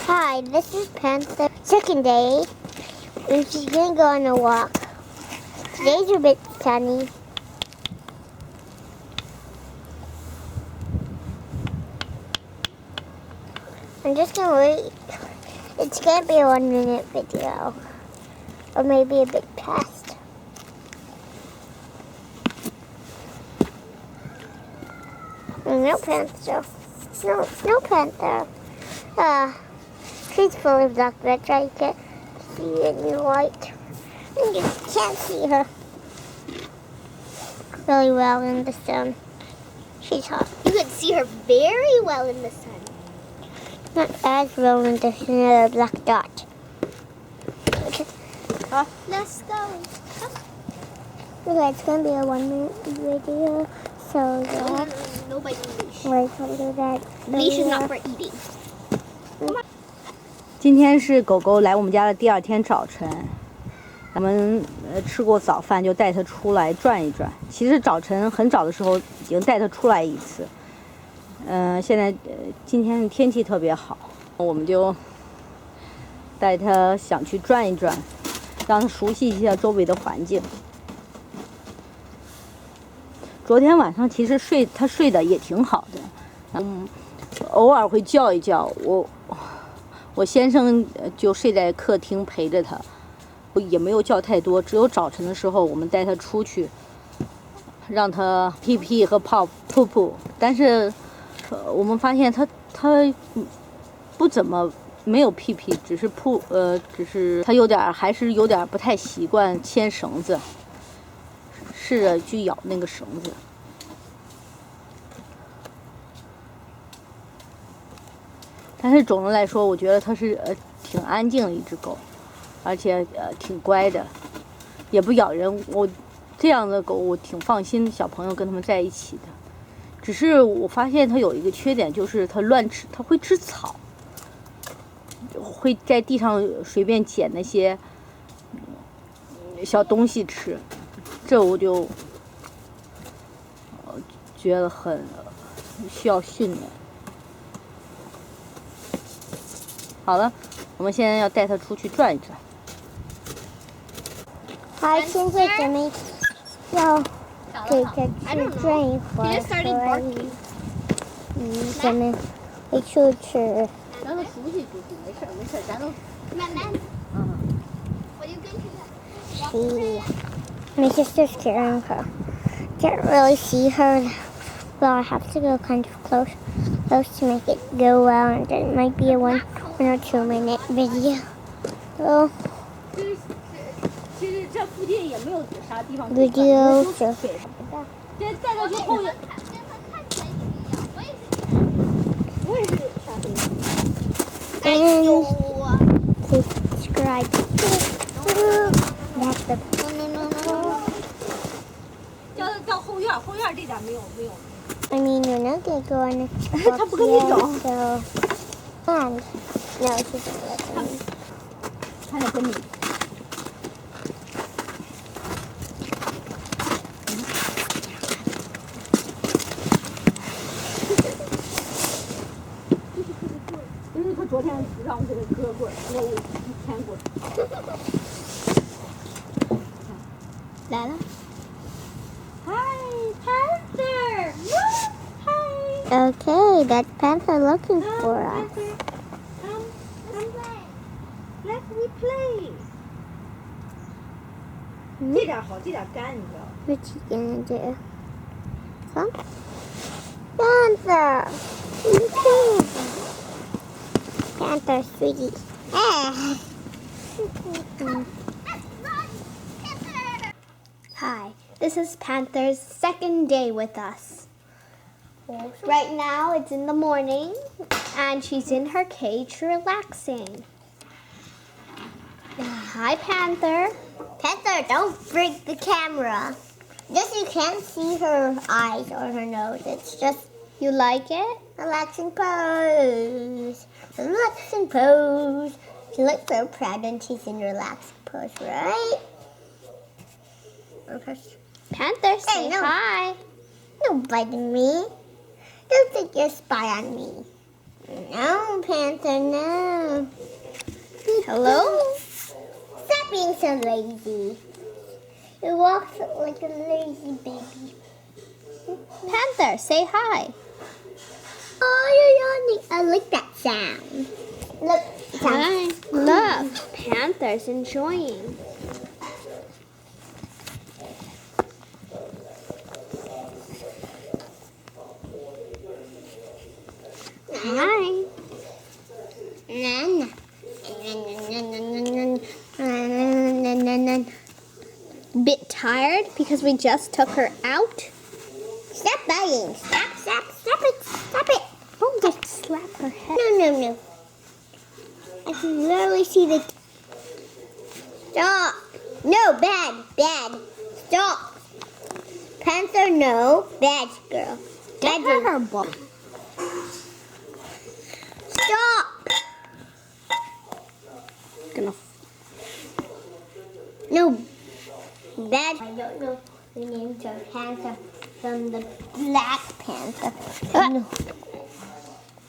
Hi, this is Panther. Second day, and she's gonna go on a walk. Today's a bit sunny. I'm just gonna wait. It's gonna be a 1-minute video, or maybe a bit past. No Panther. No Panther. She's full of dark red. I can't see it in white. I just can't see her really well in the sun. She's hot. You can see her very well in the sun. Not as well in the black dot. Okay. Let's go. Okay, it's gonna be a 1-minute video. So yeah. Nobody leash. Wait, I'll do that. Leash is not for eating. 今天是狗狗来我们家的第2天早晨，咱们吃过早饭就带它出来转一转。其实早晨很早的时候已经带它出来一次，现在今天天气特别好，我们就带它想去转一转，让它熟悉一下周围的环境。昨天晚上其实它睡得也挺好的，偶尔会叫一叫我先生就睡在客厅陪着他，也没有叫太多，只有早晨的时候我们带他出去，让他屁屁和泡噗噗。但是我们发现他不怎么没有屁屁，只是只是他还是有点不太习惯牵绳子，试着去咬那个绳子。但是总的来说，我觉得它是挺安静的一只狗，而且挺乖的，也不咬人。这样的狗我挺放心，小朋友跟他们在一起的。只是我发现它有一个缺点，就是它乱吃，它会吃草，会在地上随便捡那些小东西吃，这我就觉得很需要训练。好了，我们现在要带它出去转一转。好，现在咱们要给它去转一会儿，所以咱们会出去。让它熟悉熟悉，没事，咱都慢慢。我就跟着它。See, my sister's carrying her. Can't really see her. Well, I have to go kind of close to make it go well, and it might be a 1 or 2-minute video. So, 其实这附近也没有啥地方。 video 就这带到去后院。我也是傻黑。and subscribe. That's the 到后院这点没有。I mean, you're not gonna go on a walk 他不跟你走。 so and no, she's not listening. 他得跟你。因为他昨天让我给他割过，我牵过。来了。 Hi, Panther! Look! Hi! Okay, that's Panther looking for us. Let me play. 这点好，这点干，你知道。 What's he gonna do? Come? Panther! Panther, sweetie. Ah. Hi, this is Panther's second day with us. Right now it's in the morning and she's in her cage relaxing. Hi, Panther. Panther, don't break the camera. Just you can't see her eyes or her nose. It's just You like it? relaxing pose. Relaxing pose. She looks so proud when she's in relaxing pose, right? Okay. Panther, say no. hi. Don't bite me. Don't think you're a spy on me. No, Panther, no. Hello? Stop being so lazy. You walk like a lazy baby. Panther, say hi. Oh, you're yawning. I like that sound. Look. Hi. Look, Panther's enjoying. Hi. Bit tired because we just took her out? Stop biting. Stop it. Don't just slap her head. No. I can literally see the... Stop. No, bad. Stop. Panther, no. Bad girl. Get her ball. Stop. Gonna. No. Bad. I don't know the names of Panther from the Black Panther. Ah.